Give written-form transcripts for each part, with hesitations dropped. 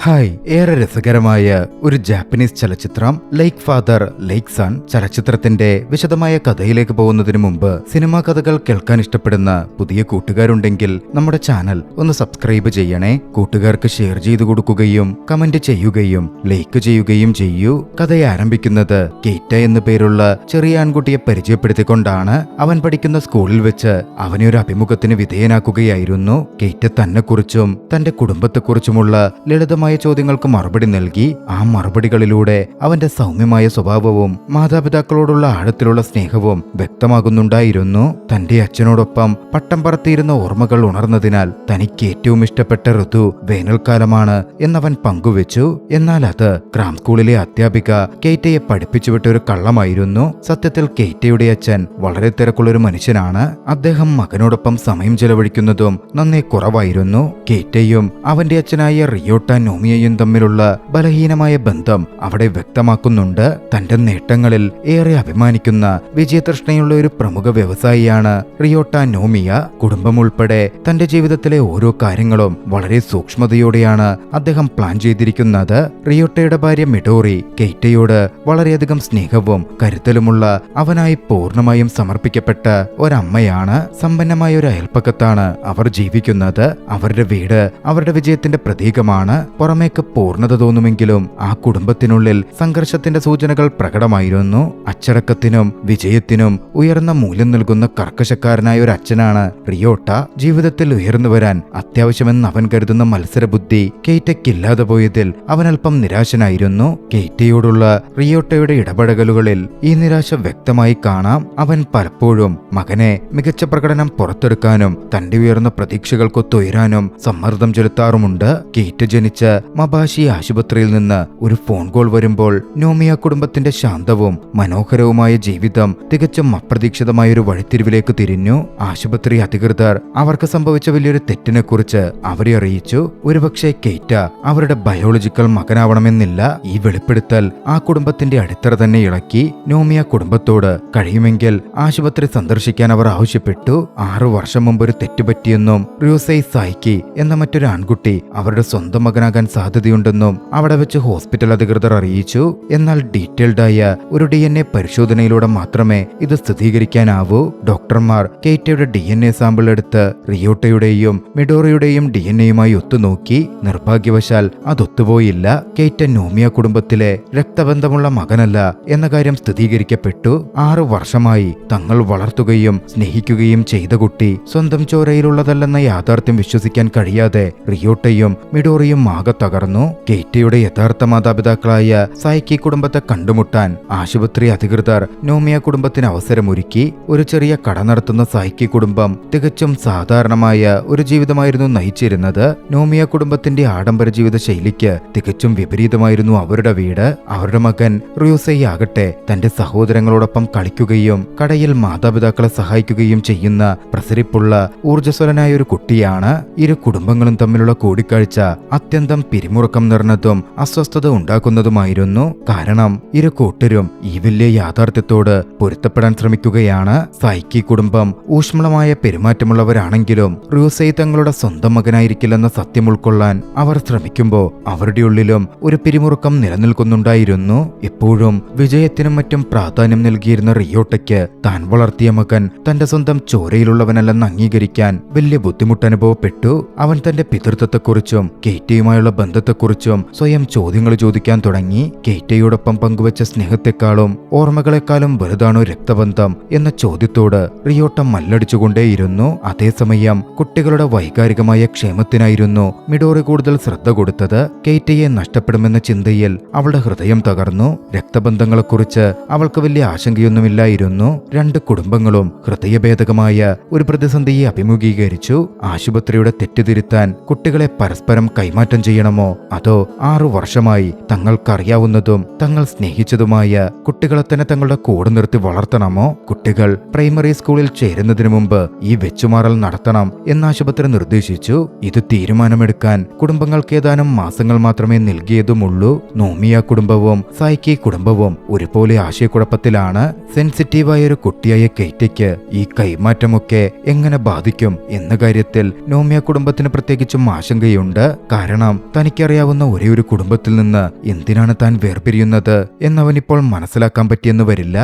Hi, ഏറെ രസകരമായ ഒരു ജാപ്പനീസ് ചലച്ചിത്രം ലൈക്ക് ഫാദർ ലൈക്ക് സൺ. ചലച്ചിത്രത്തിന്റെ വിശദമായ കഥയിലേക്ക് പോകുന്നതിന് മുമ്പ് സിനിമാ കഥകൾ കേൾക്കാൻ ഇഷ്ടപ്പെടുന്ന പുതിയ കൂട്ടുകാരുണ്ടെങ്കിൽ നമ്മുടെ ചാനൽ ഒന്ന് സബ്സ്ക്രൈബ് ചെയ്യണേ. കൂട്ടുകാർക്ക് ഷെയർ ചെയ്തു കൊടുക്കുകയും കമന്റ് ചെയ്യുകയും ലൈക്ക് ചെയ്യുകയും ചെയ്യൂ. കഥയെ ആരംഭിക്കുന്നത് കേറ്റ എന്നു പേരുള്ള ചെറിയ ആൺകുട്ടിയെ പരിചയപ്പെടുത്തിക്കൊണ്ടാണ്. അവൻ പഠിക്കുന്ന സ്കൂളിൽ വെച്ച് അവനെ ഒരു അഭിമുഖത്തിന് വിധേയനാക്കുകയായിരുന്നു. കേറ്റ തന്നെക്കുറിച്ചും തന്റെ കുടുംബത്തെക്കുറിച്ചുമുള്ള ലളിതമായ ചോദ്യങ്ങൾക്ക് മറുപടി നൽകി. ആ മറുപടികളിലൂടെ അവന്റെ സൗമ്യമായ സ്വഭാവവും മാതാപിതാക്കളോടുള്ള ആഴത്തിലുള്ള സ്നേഹവും വ്യക്തമാകുന്നുണ്ടായിരുന്നു. തന്റെ അച്ഛനോടൊപ്പം പട്ടം പറത്തിയിരുന്ന ഓർമ്മകൾ ഉണർന്നതിനാൽ തനിക്ക് ഏറ്റവും ഇഷ്ടപ്പെട്ട ഋതു വേനൽക്കാലമാണ് എന്നവൻ പങ്കുവെച്ചു. എന്നാൽ അത് ക്രാം സ്കൂളിലെ അധ്യാപിക കേറ്റയെ പഠിപ്പിച്ചുവിട്ട ഒരു കള്ളമായിരുന്നു. സത്യത്തിൽ കേറ്റയുടെ അച്ഛൻ വളരെ തിരക്കുള്ളൊരു മനുഷ്യനാണ്. അദ്ദേഹം മകനോടൊപ്പം സമയം ചെലവഴിക്കുന്നതും നന്നേ കുറവായിരുന്നു. കേറ്റയും അവന്റെ അച്ഛനായ റിയോട്ട നോമിയയും തമ്മിലുള്ള ബലഹീനമായ ബന്ധം അവിടെ വ്യക്തമാക്കുന്നുണ്ട്. തന്റെ നേട്ടങ്ങളിൽ ഏറെ അഭിമാനിക്കുന്ന വിജയതൃഷ്ണയുള്ള ഒരു പ്രമുഖ വ്യവസായിയാണ് റിയോട്ട നോമിയ. കുടുംബം ഉൾപ്പെടെ തന്റെ ജീവിതത്തിലെ ഓരോ കാര്യങ്ങളും വളരെ സൂക്ഷ്മതയോടെയാണ് അദ്ദേഹം പ്ലാൻ ചെയ്തിരിക്കുന്നത്. റിയോട്ടയുടെ ഭാര്യ മിഡോറി കേറ്റയോട് വളരെയധികം സ്നേഹവും കരുതലുമുള്ള അവനായി പൂർണ്ണമായും സമർപ്പിക്കപ്പെട്ട ഒരമ്മയാണ്. സമ്പന്നമായ ഒരു അയൽപ്പക്കത്താണ് അവർ ജീവിക്കുന്നത്. അവരുടെ വീട് അവരുടെ വിജയത്തിന്റെ പ്രതീകമാണ്. പുറമേക്ക് പൂർണ്ണത തോന്നുമെങ്കിലും ആ കുടുംബത്തിനുള്ളിൽ സംഘർഷത്തിന്റെ സൂചനകൾ പ്രകടമായിരുന്നു. അച്ചടക്കത്തിനും വിജയത്തിനും ഉയർന്ന മൂല്യം നൽകുന്ന കർക്കശക്കാരനായ ഒരു അച്ഛനാണ് റിയോട്ട. ജീവിതത്തിൽ ഉയർന്നു വരാൻ അത്യാവശ്യമെന്ന് അവൻ കരുതുന്ന മത്സരബുദ്ധി കേറ്റയ്ക്കില്ലാതെ പോയതിൽ അവൻ അല്പം നിരാശനായിരുന്നു. കേറ്റയോടുള്ള റിയോട്ടയുടെ ഇടപെടലുകളിൽ ഈ നിരാശ വ്യക്തമായി കാണാം. അവൻ പലപ്പോഴും മകനെ മികച്ച പ്രകടനം പുറത്തെടുക്കാനും തന്റെ ഉയർന്ന പ്രതീക്ഷകൾക്കൊത്തുയരാനും സമ്മർദ്ദം ചെലുത്താറുമുണ്ട്. കേറ്റ ജനിച്ച മബാഷി ആശുപത്രിയിൽ നിന്ന് ഒരു ഫോൺ കോൾ വരുമ്പോൾ നോമിയ കുടുംബത്തിന്റെ ശാന്തവും മനോഹരവുമായ ജീവിതം തികച്ചും അപ്രതീക്ഷിതമായ ഒരു വഴിത്തിരിവിലേക്ക് തിരിഞ്ഞു. ആശുപത്രി അധികൃതർ അവർക്ക് സംഭവിച്ച വലിയൊരു തെറ്റിനെക്കുറിച്ച് അവരെ അറിയിച്ചു. ഒരുപക്ഷെ കേറ്റ അവരുടെ ബയോളജിക്കൽ മകനാവണമെന്നില്ല. ഈ വെളിപ്പെടുത്തൽ ആ കുടുംബത്തിന്റെ അടിത്തറ തന്നെ ഇളക്കി. നോമിയ കുടുംബത്തോട് കഴിയുമെങ്കിൽ ആശുപത്രി സന്ദർശിക്കാൻ അവർ ആവശ്യപ്പെട്ടു. 6 വർഷം മുമ്പ് ഒരു തെറ്റുപറ്റിയെന്നും റൂസൈ സായ്ക്കി എന്ന മറ്റൊരു ആൺകുട്ടി അവരുടെ സ്വന്തം മകനാകാൻ സാധ്യതയുണ്ടെന്നും അവിടെ വെച്ച് ഹോസ്പിറ്റൽ അധികൃതർ അറിയിച്ചു. എന്നാൽ ഡീറ്റെയിൽഡായ ഒരു DNA പരിശോധനയിലൂടെ മാത്രമേ ഇത് സ്ഥിരീകരിക്കാനാവൂ. ഡോക്ടർമാർ കേറ്റയുടെ DNA സാമ്പിൾ എടുത്ത് റിയോട്ടയുടെയും മിഡോറിയുടെയും DNAയുമായി ഒത്തുനോക്കി. നിർഭാഗ്യവശാൽ അതൊത്തുപോയില്ല. കേറ്റ നോമിയ കുടുംബത്തിലെ രക്തബന്ധമുള്ള മകനല്ല എന്ന കാര്യം സ്ഥിരീകരിക്കപ്പെട്ടു. 6 വർഷമായി തങ്ങൾ വളർത്തുകയും സ്നേഹിക്കുകയും ചെയ്ത കുട്ടി സ്വന്തം ചോരയിലുള്ളതല്ലെന്ന യാഥാർത്ഥ്യം വിശ്വസിക്കാൻ കഴിയാതെ റിയോട്ടയും മിഡോറിയും ആകെ തകർന്നു. കേറ്റയുടെ യഥാർത്ഥ മാതാപിതാക്കളായ സായ്ക്കി കുടുംബത്തെ കണ്ടുമുട്ടാൻ ആശുപത്രി അധികൃതർ നോമിയ കുടുംബത്തിന് അവസരമൊരുക്കി. ഒരു ചെറിയ കട നടത്തുന്ന സായ്ക്കി കുടുംബം തികച്ചും സാധാരണമായ ഒരു ജീവിതമായിരുന്നു നയിച്ചിരുന്നത്. നോമിയ കുടുംബത്തിന്റെ ആഡംബര ജീവിത ശൈലിക്ക് തികച്ചും വിപരീതമായിരുന്നു അവരുടെ വീട്. അവരുടെ മകൻ റൂസൈ ആകട്ടെ തന്റെ സഹോദരങ്ങളോടൊപ്പം കളിക്കുകയും കടയിൽ മാതാപിതാക്കളെ സഹായിക്കുകയും ചെയ്യുന്ന പ്രസരിപ്പുള്ള ഊർജ്ജസ്വലനായ ഒരു കുട്ടിയാണ്. ഇരു കുടുംബങ്ങളും തമ്മിലുള്ള കൂടിക്കാഴ്ച അത്യന്തം പിരിമുറുക്കം നിറഞ്ഞതും അസ്വസ്ഥത ഉണ്ടാക്കുന്നതുമായിരുന്നു. കാരണം ഇരു കൂട്ടരും ഈ വലിയ യാഥാർത്ഥ്യത്തോട് പൊരുത്തപ്പെടാൻ ശ്രമിക്കുകയാണ്. സായ്ക്കി കുടുംബം ഊഷ്മളമായ പെരുമാറ്റമുള്ളവരാണെങ്കിലും റൂസൈ തങ്ങളുടെ സ്വന്തം മകനായിരിക്കില്ലെന്ന സത്യം ഉൾക്കൊള്ളാൻ അവർ ശ്രമിക്കുമ്പോൾ അവരുടെ ഉള്ളിലും ഒരു പിരിമുറുക്കം നിലനിൽക്കുന്നുണ്ടായിരുന്നു. എപ്പോഴും വിജയത്തിനും മറ്റും പ്രാധാന്യം നൽകിയിരുന്ന റിയോട്ടയ്ക്ക് താൻ വളർത്തിയ മകൻ തന്റെ സ്വന്തം ചോരയിലുള്ളവനല്ലെന്ന് അംഗീകരിക്കാൻ വലിയ ബുദ്ധിമുട്ടനുഭവപ്പെട്ടു. അവൻ തന്റെ പിതൃത്വത്തെക്കുറിച്ചും കേറ്റയുമായുള്ള ബന്ധത്തെക്കുറിച്ചും സ്വയം ചോദ്യങ്ങൾ ചോദിക്കാൻ തുടങ്ങി. കേറ്റയോടൊപ്പം പങ്കുവച്ച സ്നേഹത്തെക്കാളും ഓർമ്മകളെക്കാളും വലുതാണോ രക്തബന്ധം എന്ന ചോദ്യത്തോട് റിയോട്ട മല്ലടിച്ചുകൊണ്ടേയിരുന്നു. അതേസമയം കുട്ടികളുടെ വൈകാരികമായ ക്ഷേമത്തിനായിരുന്നു മിഡോറി കൂടുതൽ ശ്രദ്ധ കൊടുത്തത്. കേറ്റയെ നഷ്ടപ്പെടുമെന്ന ചിന്തയിൽ അവളുടെ ഹൃദയം തകർന്നു. രക്തബന്ധങ്ങളെക്കുറിച്ച് അവൾക്ക് വലിയ ആശങ്കയൊന്നുമില്ലായിരുന്നു. 2 കുടുംബങ്ങളും ഹൃദയഭേദകമായ ഒരു പ്രതിസന്ധിയെ അഭിമുഖീകരിച്ചു. ആശുപത്രിയുടെ തെറ്റുതിരുത്താൻ കുട്ടികളെ പരസ്പരം കൈമാറ്റം ചെയ്യണമോ അതോ 6 വർഷമായി തങ്ങൾക്കറിയാവുന്നതും തങ്ങൾ സ്നേഹിച്ചതുമായ കുട്ടികളെ തന്നെ തങ്ങളുടെ കൂടെ നിർത്തി വളർത്തണമോ? കുട്ടികൾ പ്രൈമറി സ്കൂളിൽ ചേരുന്നതിനു മുമ്പ് ഈ വെച്ചുമാറൽ നടത്തണം എന്ന് ആശുപത്രി നിർദ്ദേശിച്ചു. ഇത് തീരുമാനമെടുക്കാൻ കുടുംബങ്ങൾക്ക് ഏതാനും മാസങ്ങൾ മാത്രമേ നൽകിയതുമുള്ളൂ. നോമിയ കുടുംബവും സായ്ക്കി കുടുംബവും ഒരുപോലെ ആശയക്കുഴപ്പത്തിലാണ്. സെൻസിറ്റീവായ ഒരു കുട്ടിയായ കേറ്റയ്ക്ക് ഈ കൈമാറ്റമൊക്കെ എങ്ങനെ ബാധിക്കും എന്ന കാര്യത്തിൽ നോമിയ കുടുംബത്തിന് പ്രത്യേകിച്ചും ആശങ്കയുണ്ട്. കാരണം തനിക്കറിയാവുന്ന ഒരേയൊരു കുടുംബത്തിൽ നിന്ന് എന്തിനാണ് താൻ വേർപിരിയുന്നത് എന്നവനിപ്പോൾ മനസ്സിലാക്കാൻ പറ്റിയെന്ന് വരില്ല.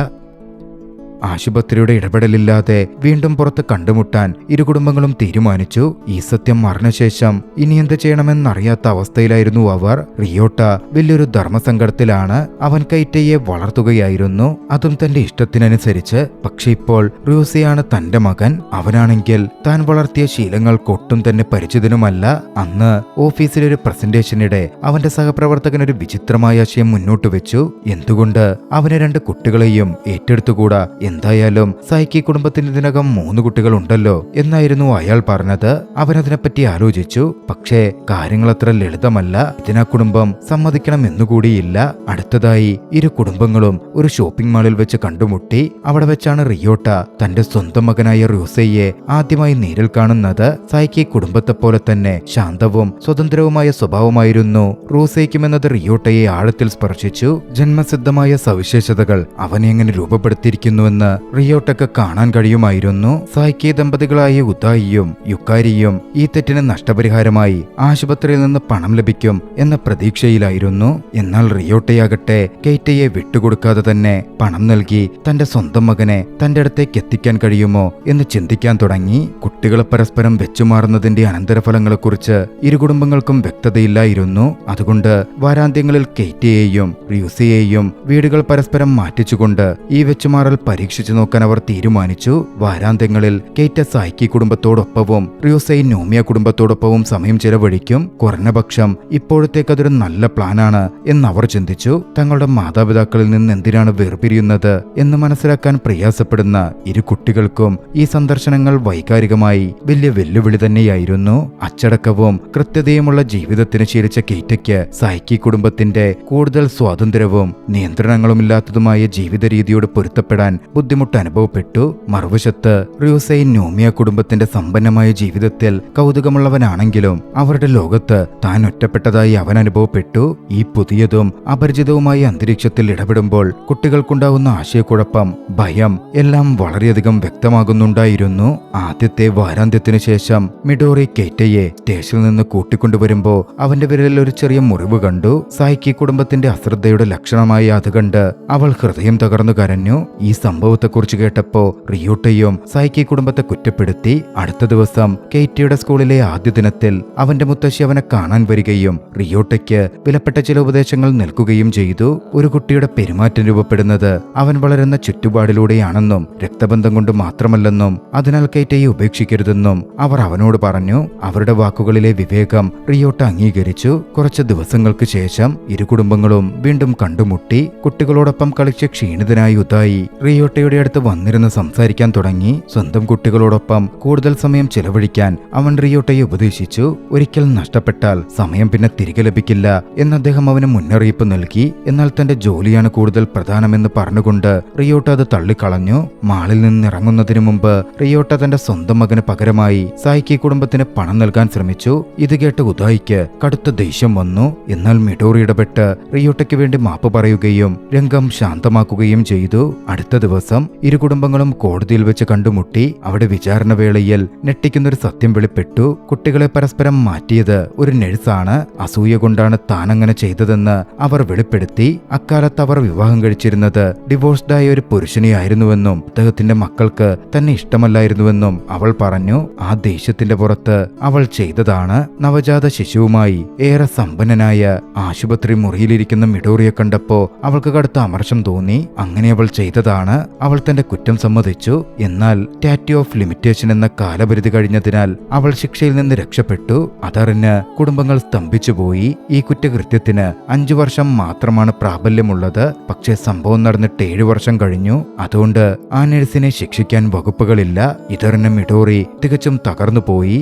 ആശുപത്രിയുടെ ഇടപെടലില്ലാതെ വീണ്ടും പുറത്ത് കണ്ടുമുട്ടാൻ ഇരു കുടുംബങ്ങളും തീരുമാനിച്ചു. ഈ സത്യം അറിഞ്ഞ ശേഷം ഇനി എന്ത് ചെയ്യണമെന്നറിയാത്ത അവസ്ഥയിലായിരുന്നു അവർ. റിയോട്ട വലിയൊരു ധർമ്മസങ്കടത്തിലാണ്. അവൻ കൈറ്റയെ വളർത്തുകയായിരുന്നു, അതും തന്റെ ഇഷ്ടത്തിനനുസരിച്ച്. പക്ഷെ ഇപ്പോൾ റൂസിയാണ് തന്റെ മകൻ. അവനാണെങ്കിൽ താൻ വളർത്തിയ ശീലങ്ങൾക്കൊട്ടും തന്നെ പരിചിതനുമല്ല. അന്ന് ഓഫീസിലൊരു പ്രസന്റേഷനിടെ അവന്റെ സഹപ്രവർത്തകൻ ഒരു വിചിത്രമായ ആശയം മുന്നോട്ട് വെച്ചു. എന്തുകൊണ്ട് അവന് 2 കുട്ടികളെയും ഏറ്റെടുത്തുകൂടാ? എന്തായാലും സൈക്കി കുടുംബത്തിന് ഇതിനകം 3 കുട്ടികളുണ്ടല്ലോ എന്നായിരുന്നു അയാൾ പറഞ്ഞത്. അവനതിനെപ്പറ്റി ആലോചിച്ചു. പക്ഷേ കാര്യങ്ങൾ അത്ര ലളിതമല്ല. ഇതിനാ കുടുംബം സമ്മതിക്കണം എന്നുകൂടിയില്ല. അടുത്തതായി ഇരു കുടുംബങ്ങളും ഒരു ഷോപ്പിംഗ് മാളിൽ വെച്ച് കണ്ടുമുട്ടി. അവിടെ വെച്ചാണ് റിയോട്ട തന്റെ സ്വന്തം മകനായ റൂസയെ ആദ്യമായി നേരിൽ കാണുന്നത്. സൈക്കി കുടുംബത്തെ പോലെ തന്നെ ശാന്തവും സ്വതന്ത്രവുമായ സ്വഭാവമായിരുന്നു റൂസയ്ക്കുമെന്നത് റിയോട്ടയെ ആഴത്തിൽ സ്പർശിച്ചു. ജന്മസിദ്ധമായ സവിശേഷതകൾ അവനെ എങ്ങനെ രൂപപ്പെടുത്തിയിരിക്കുന്നുവെന്ന് റിയോട്ടയ്ക്ക് കാണാൻ കഴിയുമായിരുന്നു. സായ്ക്കി ദമ്പതികളായ ഉദായിയും യുക്കാരിയും ഈ തെറ്റിന് നഷ്ടപരിഹാരമായി ആശുപത്രിയിൽ നിന്ന് പണം ലഭിക്കും എന്ന പ്രതീക്ഷയിലായിരുന്നു. എന്നാൽ റിയോട്ടയാകട്ടെ കെയ്റ്റയെ വിട്ടുകൊടുക്കാതെ തന്നെ പണം നൽകി തന്റെ സ്വന്തം മകനെ തന്റെ അടുത്തേക്ക് എത്തിക്കാൻ കഴിയുമോ എന്ന് ചിന്തിക്കാൻ തുടങ്ങി. കുട്ടികളെ പരസ്പരം വെച്ചുമാറുന്നതിന്റെ അനന്തരഫലങ്ങളെക്കുറിച്ച് ഇരു കുടുംബങ്ങൾക്കും വ്യക്തതയില്ലായിരുന്നു. അതുകൊണ്ട് വാരാന്ത്യങ്ങളിൽ കെയ്റ്റയെയും റൂസിയെയും വീടുകൾ പരസ്പരം മാറ്റിച്ചുകൊണ്ട് ഈ വെച്ചുമാറൽ പരീക്ഷിച്ചു നോക്കാൻ അവർ തീരുമാനിച്ചു. വാരാന്ത്യങ്ങളിൽ കെയ്റ്റ സായ്ക്കി കുടുംബത്തോടൊപ്പവും റൂസൈ നോമിയ കുടുംബത്തോടൊപ്പവും സമയം ചെലവഴിക്കും. കുറഞ്ഞപക്ഷം ഇപ്പോഴത്തേക്ക് അതൊരു നല്ല പ്ലാനാണ് എന്നവർ ചിന്തിച്ചു. തങ്ങളുടെ മാതാപിതാക്കളിൽ നിന്ന് എന്തിനാണ് വേർപിരിയുന്നത് എന്ന് മനസ്സിലാക്കാൻ പ്രയാസപ്പെടുന്ന ഇരു കുട്ടികൾക്കും ഈ സന്ദർശനങ്ങൾ വൈകാരികമായി വലിയ വെല്ലുവിളി തന്നെയായിരുന്നു. അച്ചടക്കവും കൃത്യതയുമുള്ള ജീവിതത്തിന് ശീലിച്ച കെയ്റ്റയ്ക്ക് സായ്ക്കി കുടുംബത്തിന്റെ കൂടുതൽ സ്വാതന്ത്ര്യവും നിയന്ത്രണങ്ങളുമില്ലാത്തതുമായ ജീവിത രീതിയോട് പൊരുത്തപ്പെടാൻ ബുദ്ധിമുട്ട് അനുഭവപ്പെട്ടു. മറുവശത്ത് റൂസൈ നോമിയ കുടുംബത്തിന്റെ സമ്പന്നമായ ജീവിതത്തിൽ കൗതുകമുള്ളവനാണെങ്കിലും അവരുടെ ലോകത്ത് താൻ ഒറ്റപ്പെട്ടതായി അവൻ അനുഭവപ്പെട്ടു. ഈ പുതിയതും അപരിചിതവുമായ അന്തരീക്ഷത്തിൽ ഇടപെടുമ്പോൾ കുട്ടികൾക്കുണ്ടാവുന്ന ആശയക്കുഴപ്പം, ഭയം എല്ലാം വളരെയധികം വ്യക്തമാകുന്നുണ്ടായിരുന്നു. ആദ്യത്തെ വാരാന്ത്യത്തിനു ശേഷം മിഡോറി കെയ്റ്റയെ സ്റ്റേഷനിൽ നിന്ന് കൂട്ടിക്കൊണ്ടുവരുമ്പോ അവന്റെ വിരലിൽ ഒരു ചെറിയ മുറിവ് കണ്ടു. സായ്ക്കി കുടുംബത്തിന്റെ അശ്രദ്ധയുടെ ലക്ഷണമായി അത് കണ്ട് അവൾ ഹൃദയം തകർന്നു കരഞ്ഞു. ഈ സംഭവത്തെക്കുറിച്ച് കേട്ടപ്പോ റിയോട്ടയും സായ്ക്കി കുടുംബത്തെ കുറ്റപ്പെടുത്തി. അടുത്ത ദിവസം കെയ്റ്റയുടെ സ്കൂളിലെ ആദ്യ ദിനത്തിൽ അവന്റെ മുത്തശ്ശി അവനെ കാണാൻ വരികയും റിയോട്ടയ്ക്ക് വിലപ്പെട്ട ചില ഉപദേശങ്ങൾ നൽകുകയും ചെയ്തു. ഒരു കുട്ടിയുടെ പെരുമാറ്റം രൂപപ്പെടുന്നത് അവൻ വളരുന്ന ചുറ്റുപാടിലൂടെയാണെന്നും രക്തബന്ധം കൊണ്ട് മാത്രമല്ലെന്നും അതിനാൽ കെയ്റ്റയെ ഉപേക്ഷിക്കരുതെന്നും അവർ അവനോട് പറഞ്ഞു. അവരുടെ വാക്കുകളിലെ വിവേകം റിയോട്ട അംഗീകരിച്ചു. കുറച്ച് ദിവസങ്ങൾക്ക് ശേഷം ഇരു കുടുംബങ്ങളും വീണ്ടും കണ്ടുമുട്ടി. കുട്ടികളോടൊപ്പം കളിച്ച് ക്ഷീണിതനായി ഉദായി റിയോട്ടയുടെ അടുത്ത് വന്നിരുന്ന് സംസാരിക്കാൻ തുടങ്ങി. സ്വന്തം കുട്ടികളോടൊപ്പം കൂടുതൽ സമയം ചെലവഴിക്കാൻ അവൻ റിയോട്ടയെ ഉപദേശിച്ചു. ഒരിക്കൽ നഷ്ടപ്പെട്ടാൽ സമയം പിന്നെ തിരികെ ലഭിക്കില്ല എന്ന് അദ്ദേഹം അവന് മുന്നറിയിപ്പ് നൽകി. എന്നാൽ തന്റെ ജോലിയാണ് കൂടുതൽ പ്രധാനമെന്ന് പറഞ്ഞുകൊണ്ട് റിയോട്ട അത് തള്ളിക്കളഞ്ഞു. മാളിൽ നിന്നിറങ്ങുന്നതിനു മുമ്പ് റിയോട്ട തന്റെ സ്വന്തം മകന് പകരമായി സായ്ക്കി കുടുംബത്തിന് പണം നൽകാൻ ശ്രമിച്ചു. ഇത് കേട്ട് ഉദായിക്ക് കടുത്ത ദേഷ്യം വന്നു. എന്നാൽ മിഡോറി ഇടപെട്ട് റിയോട്ടയ്ക്ക് വേണ്ടി മാപ്പ് പറയുകയും രംഗം ശാന്തമാക്കുകയും ചെയ്തു. അടുത്ത ദിവസം ഇരു കുടുംബങ്ങളും കോടതിയിൽ വെച്ച് കണ്ടുമുട്ടി. അവിടെ വിചാരണ വേളയിൽ ഞെട്ടിക്കുന്നൊരു സത്യം വെളിപ്പെട്ടു. കുട്ടികളെ പരസ്പരം മാറ്റിയത് ഒരു നഴ്സാണ്. അസൂയ കൊണ്ടാണ് താൻ അങ്ങനെ ചെയ്തതെന്ന് അവർ വെളിപ്പെടുത്തി. അക്കാലത്ത് അവർ വിവാഹം കഴിച്ചിരുന്നത് ഡിവോഴ്സ്ഡായ ഒരു പുരുഷനെയായിരുന്നുവെന്നും അദ്ദേഹത്തിന്റെ മക്കൾക്ക് തന്നെ ഇഷ്ടമല്ലായിരുന്നുവെന്നും അവൾ പറഞ്ഞു. ആ ദേഷ്യത്തിന്റെ പുറത്ത് അവൾ ചെയ്തതാണ്. നവജാത ശിശുവുമായി ഏറെ സമ്പന്നനായ ആശുപത്രി മുറിയിലിരിക്കുന്ന മിഡോറിയെ കണ്ടപ്പോ അവൾക്ക് കടുത്ത അമർഷം തോന്നി. അങ്ങനെ അവൾ ചെയ്തതാണ്. അവൾ തന്റെ കുറ്റം സമ്മതിച്ചു. എന്നാൽ സ്റ്റാറ്റ്യൂ ഓഫ് ലിമിറ്റേഷൻ എന്ന കാലപരിധി കഴിഞ്ഞതിനാൽ അവൾ ശിക്ഷയിൽ നിന്ന് രക്ഷപ്പെട്ടു. അതറിഞ്ഞ് കുടുംബങ്ങൾ സ്തംഭിച്ചുപോയി. ഈ കുറ്റകൃത്യത്തിന് 5 വർഷം മാത്രമാണ് പ്രാബല്യമുള്ളത്. പക്ഷേ സംഭവം നടന്നിട്ട് 7 വർഷം കഴിഞ്ഞു. അതുകൊണ്ട് ആ നഴ്സിനെ ശിക്ഷിക്കാൻ വകുപ്പുകളില്ല. ഇതറിഞ്ഞ മിഡോറി തികച്ചും തകർന്നുപോയി.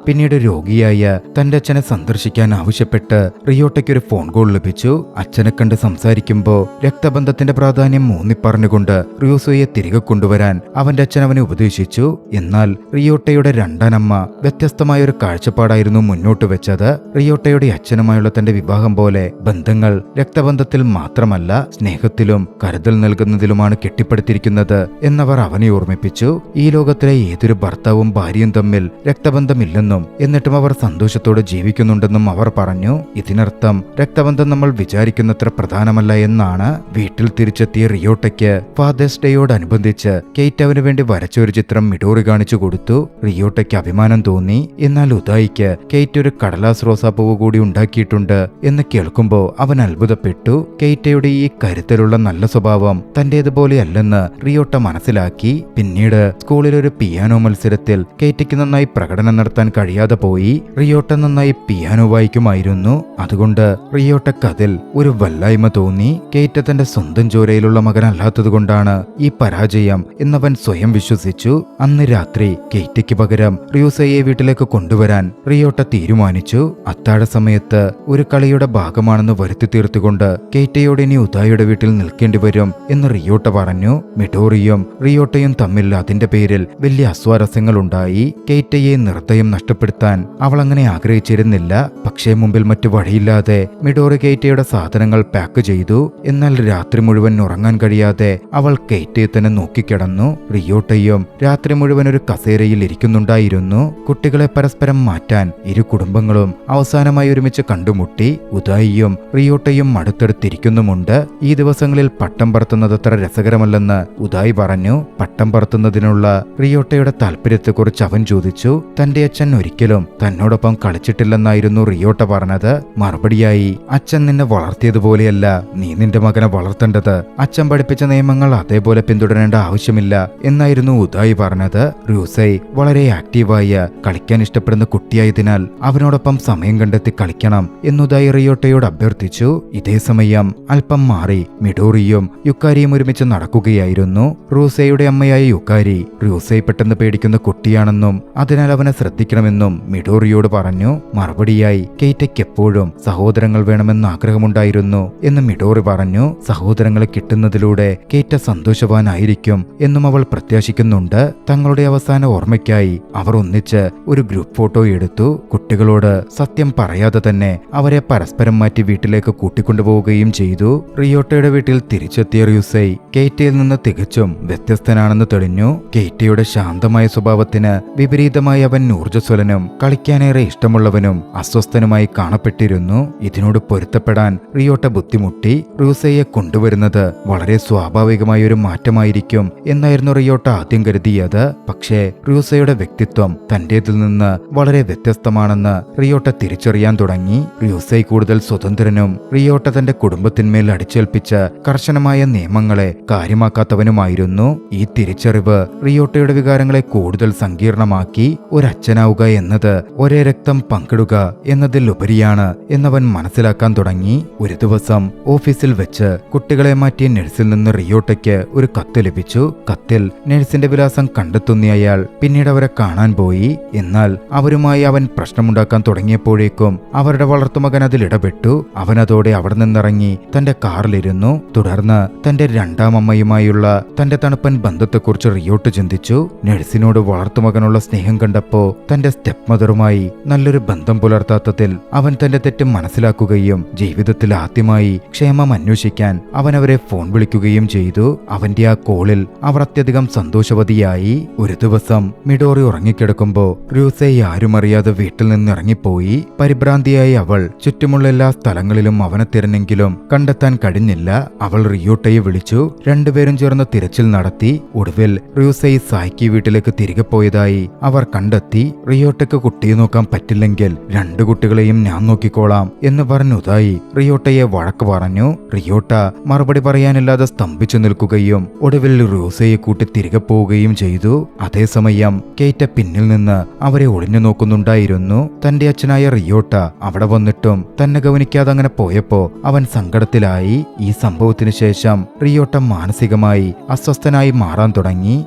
പിന്നീട് രോഗിയായ തന്റെ അച്ഛനെ സന്ദർശിക്കാൻ ആവശ്യപ്പെട്ട് റിയോട്ടയ്ക്കൊരു ഫോൺ കോൾ ലഭിച്ചു. അച്ഛനെ കണ്ട് സംസാരിക്കുമ്പോൾ രക്തബന്ധത്തിന്റെ പ്രാധാന്യം ഊന്നിപ്പറഞ്ഞുകൊണ്ട് റിയോസോയെ തിരികെ കൊണ്ടുവരാൻ അവന്റെ അച്ഛൻ അവനെ ഉപദേശിച്ചു. എന്നാൽ റിയോട്ടയുടെ രണ്ടാനമ്മ വ്യത്യസ്തമായ ഒരു കാഴ്ചപ്പാടായിരുന്നു മുന്നോട്ട് വെച്ചത്. റിയോട്ടയുടെ അച്ഛനുമായുള്ള തന്റെ വിവാഹം പോലെ ബന്ധങ്ങൾ രക്തബന്ധത്തിൽ മാത്രമല്ല സ്നേഹത്തിലും കരുതൽ നൽകുന്നതിലുമാണ് കെട്ടിപ്പടുത്തിരിക്കുന്നത് എന്നവർ അവനെ ഓർമ്മിപ്പിച്ചു. ഈ ലോകത്തിലെ ഏതൊരു ഭർത്താവും ഭാര്യയും തമ്മിൽ രക്തബന്ധമില്ലെന്നും ഉണ്ടെന്നും എന്നിട്ടും അവർ സന്തോഷത്തോടെ ജീവിക്കുന്നുണ്ടെന്നും അവർ പറഞ്ഞു. ഇതിനർത്ഥം രക്തബന്ധം നമ്മൾ വിചാരിക്കുന്നത്ര പ്രധാനമല്ല എന്നാണ്. വീട്ടിൽ തിരിച്ചെത്തിയ റിയോട്ടയ്ക്ക് ഫാദേഴ്സ് ഡേയോടനുബന്ധിച്ച് കെയ്റ്റ് അവന് വേണ്ടി വരച്ച ഒരു ചിത്രം മിഡോറി കാണിച്ചു കൊടുത്തു. റിയോട്ടയ്ക്ക് അഭിമാനം തോന്നി. എന്നാൽ ഉദായിക്ക് കെയ്റ്റ് ഒരു കടലാസ് റോസാപ്പൂവ് കൂടി ഉണ്ടാക്കിയിട്ടുണ്ട് എന്ന് കേൾക്കുമ്പോൾ അവൻ അത്ഭുതപ്പെട്ടു. കെയ്റ്റയുടെ ഈ കരുത്തലുള്ള നല്ല സ്വഭാവം തന്റേതുപോലെയല്ലെന്ന് റിയോട്ട മനസ്സിലാക്കി. പിന്നീട് സ്കൂളിൽ ഒരു പിയാനോ മത്സരത്തിൽ കെയ്റ്റയ്ക്ക് നന്നായി പ്രകടനം നടത്താൻ കഴിയാതെ പോയി. റിയോട്ട നന്നായി പിയാനോ വായിക്കുമായിരുന്നു. അതുകൊണ്ട് റിയോട്ടയ്ക്ക് അതിൽ ഒരു വല്ലായ്മ തോന്നി. കെയ്റ്റ് തന്റെ സ്വന്തം ചോരയിലുള്ള മകനല്ലാത്തതുകൊണ്ടാണ് ഈ പരാജയം എന്നവൻ സ്വയം വിശ്വസിച്ചു. അന്ന് രാത്രി കെയ്റ്റയ്ക്ക് പകരം റിയൂസയെ വീട്ടിലേക്ക് കൊണ്ടുവരാൻ റിയോട്ട തീരുമാനിച്ചു. അത്താഴ സമയത്ത് ഒരു കളിയുടെ ഭാഗമാണെന്ന് വരുത്തി തീർത്തുകൊണ്ട് കെയ്റ്റയോട് ഇനി ഉദായിയുടെ വീട്ടിൽ നിൽക്കേണ്ടി വരും എന്ന് റിയോട്ട പറഞ്ഞു. മിഡോറിയും റിയോട്ടയും തമ്മിൽ അതിന്റെ പേരിൽ വലിയ അസ്വാരസ്യങ്ങൾ ഉണ്ടായി. കെയ്റ്റയെ നിർദ്ദയം നഷ്ടപ്പെടുത്താൻ അവൾ അങ്ങനെ ആഗ്രഹിച്ചിരുന്നില്ല. പക്ഷേ മുമ്പിൽ മറ്റു വഴിയില്ലാതെ മിഡോറി കെയ്റ്റയുടെ സാധനങ്ങൾ പാക്ക് ചെയ്തു. എന്നാൽ രാത്രി മുഴുവൻ ഉറങ്ങാൻ കഴിയാതെ അവൾ കെയ്റ്റയെ തന്നെ നോക്കിക്കിടന്നു. റിയോട്ടയും രാത്രി മുഴുവൻ ഒരു കസേരയിൽ ഇരിക്കുന്നുണ്ടായിരുന്നു. കുട്ടികളെ പരസ്പരം മാറ്റാൻ ഇരു കുടുംബങ്ങളും അവസാനമായി ഒരുമിച്ച് കണ്ടുമുട്ടി. ഉദായിയും റിയോട്ടയും അടുത്തടുത്തിരിക്കുന്നുമുണ്ട്. ഈ ദിവസങ്ങളിൽ പട്ടം പറത്തുന്നത് അത്ര രസകരമല്ലെന്ന് ഉദായി പറഞ്ഞു. പട്ടം പറത്തുന്നതിനുള്ള റിയോട്ടയുടെ താല്പര്യത്തെക്കുറിച്ച് അവൻ ചോദിച്ചു. തന്റെ അച്ഛൻ ഒരിക്കലും തന്നോടൊപ്പം കളിച്ചിട്ടില്ലെന്നായിരുന്നു റിയോട്ട പറഞ്ഞത്. മറുപടിയായി, അച്ഛൻ നിന്നെ വളർത്തിയതുപോലെയല്ല നീ നിന്റെ മകനെ വളർത്തേണ്ടത്. അച്ഛൻ പഠിപ്പിച്ച നിയമങ്ങൾ അതേപോലെ പിന്തുടരേണ്ട ആവശ്യമില്ല എന്നായിരുന്നു ഉദായി പറഞ്ഞത്. റൂസൈ വളരെ ആക്റ്റീവായ കളിക്കാൻ ഇഷ്ടപ്പെടുന്ന കുട്ടിയായതിനാൽ അവനോടൊപ്പം സമയം കണ്ടെത്തി കളിക്കണം എന്നുദായി റിയോട്ടയോട് അഭ്യർത്ഥിച്ചു. ഇതേസമയം അല്പം മാറി മിഡോറിയും യുക്കാരിയും ഒരുമിച്ച് നടക്കുകയായിരുന്നു. റൂസയുടെ അമ്മയായ യുക്കാരി റൂസൈ പെട്ടെന്ന് പേടിക്കുന്ന കുട്ടിയാണെന്നും അതിനാൽ അവനെ ശ്രദ്ധിക്കണമെന്നും മിഡോറിയോട് പറഞ്ഞു. മറുപടിയായി, കെയ്റ്റയ്ക്ക് എപ്പോഴും സഹോദരങ്ങൾ വേണമെന്ന് ആഗ്രഹമുണ്ടായിരുന്നു എന്ന് മിഡോറി പറഞ്ഞു. സഹോദരങ്ങളെ കിട്ടുന്നതിലൂടെ കെയ്റ്റ സന്തോഷവാനായിരിക്കും എന്നും അവൾ പ്രത്യാശിക്കുന്നുണ്ട്. തങ്ങളുടെ അവസാന ഓർമ്മയ്ക്കായി അവർ ഒന്നിച്ച് ഒരു ഗ്രൂപ്പ് ഫോട്ടോ എടുത്തു. കുട്ടികളോട് സത്യം പറയാതെ തന്നെ അവരെ പരസ്പരം മാറ്റി വീട്ടിലേക്ക് കൂട്ടിക്കൊണ്ടുപോവുകയും ചെയ്തു. റിയോട്ടയുടെ വീട്ടിൽ തിരിച്ചെത്തിയ റൂസൈ കെയ്റ്റയിൽ നിന്ന് തികച്ചും വ്യത്യസ്തനാണെന്ന് തെളിഞ്ഞു. കെയ്റ്റയുടെ ശാന്തമായ സ്വഭാവത്തിന് വിപരീതമായി അവൻ ഊർജ്ജസ്വലനും കളിക്കാനേറെ ഇഷ്ടമുള്ളവനും അസ്വസ്ഥനുമായി കാണപ്പെട്ടിരുന്നു. ഇതിനോട് പൊരുത്തപ്പെടാൻ റിയോട്ട ബുദ്ധിമുട്ടി. റൂസയെ കൊണ്ടുവരുന്നത് വളരെ സ്വാഭാവികമായ ഒരു മാറ്റമായിരിക്കും എന്നായിരുന്നു റിയോട്ട ആദ്യം കരുതിയത്. പക്ഷേ റൂസയുടെ വ്യക്തിത്വം തന്റേതിൽ നിന്ന് വളരെ വ്യത്യസ്തമാണെന്ന് റിയോട്ട തിരിച്ചറിയാൻ തുടങ്ങി. റൂസൈ കൂടുതൽ സ്വതന്ത്രനും റിയോട്ട തന്റെ കുടുംബത്തിന്മേൽ അടിച്ചേൽപ്പിച്ച കർശനമായ നിയമങ്ങളെ കാര്യമാക്കാത്തവനുമായിരുന്നു. ഈ തിരിച്ചറിവ് റിയോട്ടയുടെ വികാരങ്ങളെ കൂടുതൽ സങ്കീർണമാക്കി. ഒരച്ഛനാവുക എന്നത് ഒരേ രക്തം പങ്കിടുക എന്നതിൽ ഉപരിയാണ് എന്നവൻ മനസ്സിലാക്കാൻ തുടങ്ങി. ഒരു ദിവസം ഓഫീസിൽ വെച്ച് കുട്ടികളെ മാറ്റിയ നഴ്സിൽ നിന്ന് റിയോട്ടയ്ക്ക് ഒരു കത്ത് ലഭിച്ചു. കത്തിൽ നഴ്സിന്റെ വിലാസം കണ്ടെത്തുന്ന അയാൾ പിന്നീട് അവരെ കാണാൻ പോയി. എന്നാൽ അവരുമായി അവൻ പ്രശ്നമുണ്ടാക്കാൻ തുടങ്ങിയപ്പോഴേക്കും അവരുടെ വളർത്തുമകൻ അതിൽ ഇടപെട്ടു. അവനതോടെ അവിടെ നിന്നിറങ്ങി തന്റെ കാറിലിരുന്നു. തുടർന്ന് തന്റെ രണ്ടാം അമ്മയുമായുള്ള തന്റെ തണുപ്പൻ ബന്ധത്തെക്കുറിച്ച് റിയോട്ട് ചിന്തിച്ചു. നഴ്സിനോട് വളർത്തുമകനുള്ള സ്നേഹം കണ്ടപ്പോ തന്റെ സ്റ്റെപ്പ് മദറുമായി നല്ലൊരു ബന്ധം പുലർത്താത്തതിൽ അവൻ തന്റെ തെറ്റ് മനസ്സിലാക്കുകയും ജീവിതത്തിൽ ആദ്യമായി ക്ഷേമം അന്വേഷിക്കാൻ അവൻ അവരെ ഫോൺ വിളിക്കുകയും ചെയ്തു. അവന്റെ ആ കോളിൽ അവർ അത്യധികം സന്തോഷവതിയായി. ഒരു ദിവസം മിഡോറി ഉറങ്ങിക്കിടക്കുമ്പോ റൂസൈ ആരുമറിയാതെ വീട്ടിൽ നിന്ന് ഇറങ്ങിപ്പോയി. പരിഭ്രാന്തിയായി അവൾ ചുറ്റുമുള്ള എല്ലാ സ്ഥലങ്ങളിലും അവനെ തിരഞ്ഞെങ്കിലും കണ്ടെത്താൻ കഴിഞ്ഞില്ല. അവൾ റിയോട്ടയെ വിളിച്ചു. രണ്ടുപേരും ചേർന്ന് തിരച്ചിൽ നടത്തി. ഒടുവിൽ റൂസൈ സായ്ക്ക് വീട്ടിലേക്ക് തിരികെ പോയതായി അവർ കണ്ടെത്തി. റിയോട്ടയ്ക്ക് കുട്ടിയെ നോക്കാൻ പറ്റില്ലെങ്കിൽ രണ്ടു കുട്ടികളെയും ഞാൻ നോക്കിക്കോളാം എന്ന് പറഞ്ഞുതായി റിയോട്ടയെ വഴക്ക് പറഞ്ഞു. റിയോട്ട മറുപടി പറയാനില്ലാതെ സ്തംഭിച്ചു നിൽക്കുകയും ഒടുവിൽ റൂസയെ കൂട്ടി തിരികെ പോവുകയും ചെയ്തു. അതേസമയം കെയ്റ്റ പിന്നിൽ നിന്ന് അവരെ ഒളിഞ്ഞു നോക്കുന്നുണ്ടായിരുന്നു. തന്റെ അച്ഛനായ റിയോട്ട അവിടെ വന്നിട്ടും തന്നെ ഗവനിക്കാതെ അങ്ങനെ പോയപ്പോ അവൻ സങ്കടത്തിലായി. ഈ സംഭവത്തിനു ശേഷം റിയോട്ട മാനസികമായി അസ്വസ്ഥനായി മാറാൻ തുടങ്ങി.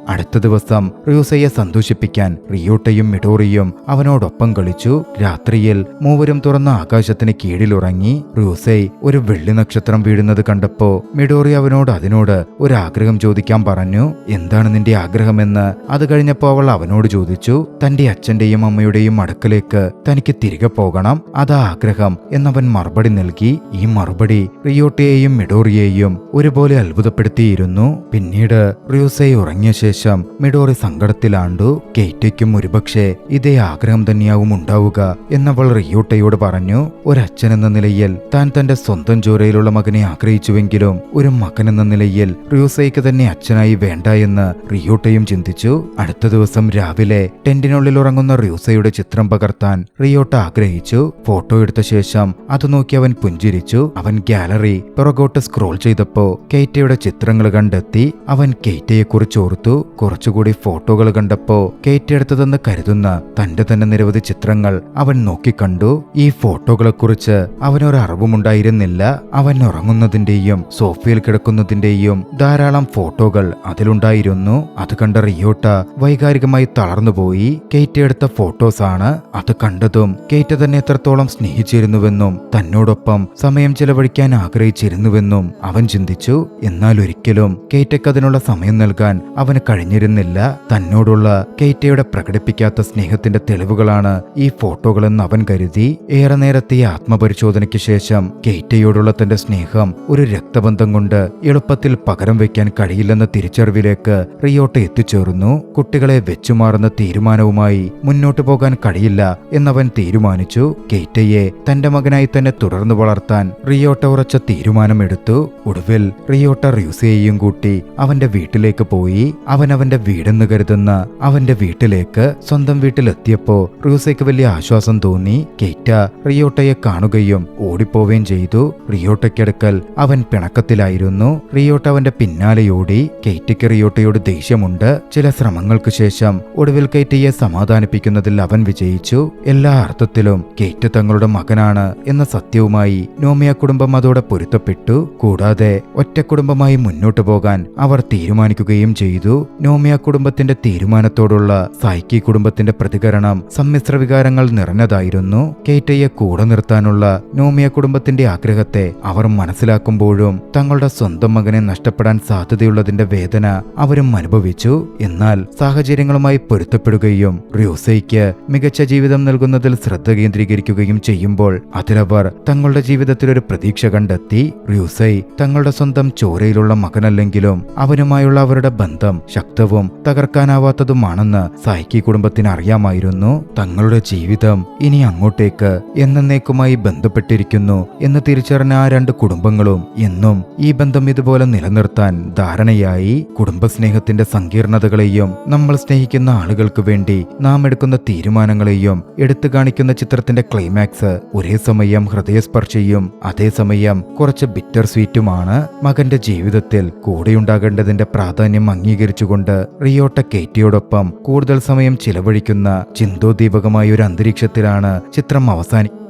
അടുത്ത ദിവസം റൂസയെ സന്തോഷിപ്പിക്കാൻ റിയോട്ടയും മിഡോറിയും അവനോടൊപ്പം കളിച്ചു. രാത്രിയിൽ മൂവരും തുറന്ന ആകാശത്തിന് കീഴിലുറങ്ങി. റൂസൈ ഒരു വെള്ളി നക്ഷത്രം വീഴുന്നത് കണ്ടപ്പോ മിഡോറി അതിനോട് ഒരു ആഗ്രഹം ചോദിക്കാൻ പറഞ്ഞു. എന്താണ് നിന്റെ ആഗ്രഹമെന്ന് അത് കഴിഞ്ഞപ്പോ അവൾ അവനോട് ചോദിച്ചു. തന്റെ അച്ഛന്റെയും അമ്മയുടെയും അടുക്കലേക്ക് തനിക്ക് തിരികെ പോകണം, അതാ ആഗ്രഹം എന്നവൻ മറുപടി നൽകി. ഈ മറുപടി റിയോട്ടയെയും മിഡോറിയെയും ഒരുപോലെ അത്ഭുതപ്പെടുത്തിയിരുന്നു. പിന്നീട് റൂസൈ ഉറങ്ങിയ ശേഷം ശേഷം മിഡോറി സങ്കടത്തിലാണ്ടു. കേറ്റയ്ക്കും ഒരുപക്ഷെ ഇതേ ആഗ്രഹം തന്നെയാവും ഉണ്ടാവുക എന്നവൾ റിയോട്ടയോട് പറഞ്ഞു. ഒരച്ഛനെന്ന നിലയിൽ താൻ തന്റെ സ്വന്തം ചോരയിലുള്ള മകനെ ആഗ്രഹിച്ചുവെങ്കിലും ഒരു മകനെന്ന നിലയിൽ റിയൂസയ്ക്ക് തന്നെ അച്ഛനായി വേണ്ട എന്ന് റിയോട്ടയും ചിന്തിച്ചു. അടുത്ത ദിവസം രാവിലെ ടെന്റിനുള്ളിൽ ഉറങ്ങുന്ന റിയൂസയുടെ ചിത്രം പകർത്താൻ റിയോട്ട ആഗ്രഹിച്ചു. ഫോട്ടോ എടുത്ത ശേഷം അത് നോക്കി അവൻ പുഞ്ചിരിച്ചു. അവൻ ഗാലറി പിറകോട്ട് സ്ക്രോൾ ചെയ്തപ്പോ കേറ്റയുടെ ചിത്രങ്ങൾ കണ്ടെത്തി. അവൻ കേറ്റയെക്കുറിച്ച് ഓർത്തു. കുറച്ചുകൂടി ഫോട്ടോകൾ കണ്ടപ്പോ കേറ്റ എടുത്തതെന്ന് കരുതുന്ന തന്റെ തന്നെ നിരവധി ചിത്രങ്ങൾ അവൻ നോക്കിക്കണ്ടു. ഈ ഫോട്ടോകളെക്കുറിച്ച് അവനൊരറിവുമുണ്ടായിരുന്നില്ല. അവൻ ഉറങ്ങുന്നതിന്റെയും സോഫയിൽ കിടക്കുന്നതിന്റെയും ധാരാളം ഫോട്ടോകൾ അതിലുണ്ടായിരുന്നു. അത് കണ്ട റിയോട്ട വൈകാരികമായി തളർന്നുപോയി. കേറ്റ എടുത്ത ഫോട്ടോസാണ്. അത് കണ്ടതും കേറ്റ തന്നെ എത്രത്തോളം സ്നേഹിച്ചിരുന്നുവെന്നും തന്നോടൊപ്പം സമയം ചെലവഴിക്കാൻ ആഗ്രഹിച്ചിരുന്നുവെന്നും അവൻ ചിന്തിച്ചു. എന്നാൽ ഒരിക്കലും കേറ്റയ്ക്ക് അതിനുള്ള സമയം നൽകാൻ അവന് കഴിഞ്ഞിരുന്നില്ല. തന്നോടുള്ള കേറ്റയുടെ പ്രകടിപ്പിക്കാത്ത സ്നേഹത്തിന്റെ തെളിവുകളാണ് ഈ ഫോട്ടോകളെന്ന് അവൻ കരുതി. ഏറെ നേരത്തെ ആത്മപരിശോധനയ്ക്ക് ശേഷം കേറ്റയോടുള്ള തന്റെ സ്നേഹം ഒരു രക്തബന്ധം കൊണ്ട് എളുപ്പത്തിൽ പകരം വയ്ക്കാൻ കഴിയില്ലെന്ന തിരിച്ചറിവിലേക്ക് റിയോട്ട എത്തിച്ചേർന്നു. കുട്ടികളെ വെച്ചുമാറുന്ന തീരുമാനവുമായി മുന്നോട്ടു പോകാൻ കഴിയില്ല എന്നവൻ തീരുമാനിച്ചു. കേറ്റയെ തന്റെ മകനായി തന്നെ തുടർന്നു വളർത്താൻ റിയോട്ട ഉറച്ച തീരുമാനമെടുത്തു. ഒടുവിൽ റിയോട്ട റിയൂസയെയും കൂട്ടി അവന്റെ വീട്ടിലേക്ക് പോയി. അവന്റെ വീടെന്ന് കരുതുന്ന അവന്റെ വീട്ടിലേക്ക് സ്വന്തം വീട്ടിലെത്തിയപ്പോ റിയൂസയ്ക്ക് വലിയ ആശ്വാസം തോന്നി. കേറ്റ റിയോട്ടയെ കാണുകയും ഓടിപ്പോവുകയും ചെയ്തു. റിയോട്ടയ്ക്കടുക്കൽ അവൻ പിണക്കത്തിലായിരുന്നു. റിയോട്ട അവന്റെ പിന്നാലെയോടി. കേറ്റയ്ക്ക് റിയോട്ടയോട് ദേഷ്യമുണ്ട്. ചില ശ്രമങ്ങൾക്ക് ശേഷം ഒടുവിൽ കേറ്റയെ സമാധാനിപ്പിക്കുന്നതിൽ അവൻ വിജയിച്ചു. എല്ലാ അർത്ഥത്തിലും കേറ്റ തങ്ങളുടെ മകനാണ് എന്ന സത്യവുമായി നോമിയ കുടുംബം അതോടെ പൊരുത്തപ്പെട്ടു. കൂടാതെ ഒറ്റ കുടുംബമായി മുന്നോട്ടു പോകാൻ അവർ തീരുമാനിക്കുകയും ചെയ്തു. നോമിയ കുടുംബത്തിന്റെ തീരുമാനത്തോടുള്ള സായ്ക്കി കുടുംബത്തിന്റെ പ്രതികരണം സമ്മിശ്ര വികാരങ്ങൾ നിറഞ്ഞതായിരുന്നു. കേറ്റയെ കൂടെ നിർത്താനുള്ള നോമിയ കുടുംബത്തിന്റെ ആഗ്രഹത്തെ അവർ മനസ്സിലാക്കുമ്പോഴും തങ്ങളുടെ സ്വന്തം മകനെ നഷ്ടപ്പെടാൻ സാധ്യതയുള്ളതിന്റെ വേദന അവരും അനുഭവിച്ചു. എന്നാൽ സാഹചര്യങ്ങളുമായി പൊരുത്തപ്പെടുകയും റിയൂസയ്ക്ക് മികച്ച ജീവിതം നൽകുന്നതിൽ ശ്രദ്ധ കേന്ദ്രീകരിക്കുകയും ചെയ്യുമ്പോൾ അതിലവർ തങ്ങളുടെ ജീവിതത്തിൽ ഒരു പ്രതീക്ഷ കണ്ടെത്തി. റിയൂസൈ തങ്ങളുടെ സ്വന്തം ചോരയിലുള്ള മകനല്ലെങ്കിലും അവനുമായുള്ള അവരുടെ ബന്ധം ശക്തവും തകർക്കാനാവാത്തതുമാണെന്ന് സായ്ക്കി കുടുംബത്തിന് അറിയാമായിരുന്നു. തങ്ങളുടെ ജീവിതം ഇനി അങ്ങോട്ടേക്ക് എന്നേക്കുമായി ബന്ധപ്പെട്ടിരിക്കുന്നു എന്ന് തിരിച്ചറിഞ്ഞ ആ രണ്ട് കുടുംബങ്ങളും എന്നും ഈ ബന്ധം ഇതുപോലെ നിലനിർത്താൻ ധാരണയായി. കുടുംബസ്നേഹത്തിന്റെ സങ്കീർണതകളെയും നമ്മൾ സ്നേഹിക്കുന്ന ആളുകൾക്ക് വേണ്ടി നാം എടുക്കുന്ന തീരുമാനങ്ങളെയും എടുത്തു കാണിക്കുന്ന ചിത്രത്തിന്റെ ക്ലൈമാക്സ് ഒരേ സമയം ഹൃദയസ്പർശിയും അതേസമയം കുറച്ച് ബിറ്റർ സ്വീറ്റുമാണ്. മകന്റെ ജീവിതത്തിൽ കൂടെയുണ്ടാകേണ്ടതിന്റെ പ്രാധാന്യം അംഗീകരിച്ചുകൊണ്ട് റിയോട്ട കേറ്റയോടൊപ്പം കൂടുതൽ സമയം ചിലവഴിക്കുന്ന ചിന്തോദ്ദീപകമായ ഒരു അന്തരീക്ഷത്തിലാണ് ചിത്രം അവസാനിക്കുന്നത്.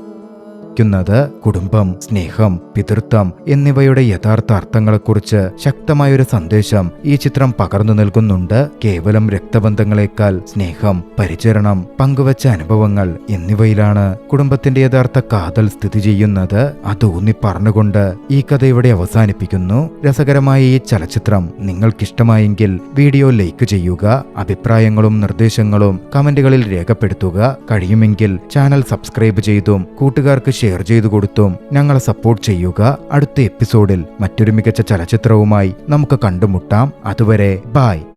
കുടുംബം, സ്നേഹം, പിതൃത്വം എന്നിവയുടെ യഥാർത്ഥ അർത്ഥങ്ങളെക്കുറിച്ച് ശക്തമായൊരു സന്ദേശം ഈ ചിത്രം പകർന്നു നൽകുന്നുണ്ട്. കേവലം രക്തബന്ധങ്ങളെക്കാൾ സ്നേഹം, പരിചരണം, പങ്കുവച്ച അനുഭവങ്ങൾ എന്നിവയിലാണ് കുടുംബത്തിന്റെ യഥാർത്ഥ കാതൽ സ്ഥിതി ചെയ്യുന്നത്. അത് ഊന്നി പറഞ്ഞുകൊണ്ട് ഈ കഥ ഇവിടെ അവസാനിപ്പിക്കുന്നു. രസകരമായ ഈ ചലച്ചിത്രം നിങ്ങൾക്കിഷ്ടമായെങ്കിൽ വീഡിയോ ലൈക്ക് ചെയ്യുക. അഭിപ്രായങ്ങളും നിർദ്ദേശങ്ങളും കമന്റുകളിൽ രേഖപ്പെടുത്തുക. കഴിയുമെങ്കിൽ ചാനൽ സബ്സ്ക്രൈബ് ചെയ്തും കൂട്ടുകാർക്ക് ഷെയർ ചെയ്തു കൊടുത്തും ഞങ്ങളെ സപ്പോർട്ട് ചെയ്യുക. അടുത്ത എപ്പിസോഡിൽ മറ്റൊരു മികച്ച ചലച്ചിത്രവുമായി നമുക്ക് കണ്ടുമുട്ടാം. അതുവരെ ബൈ.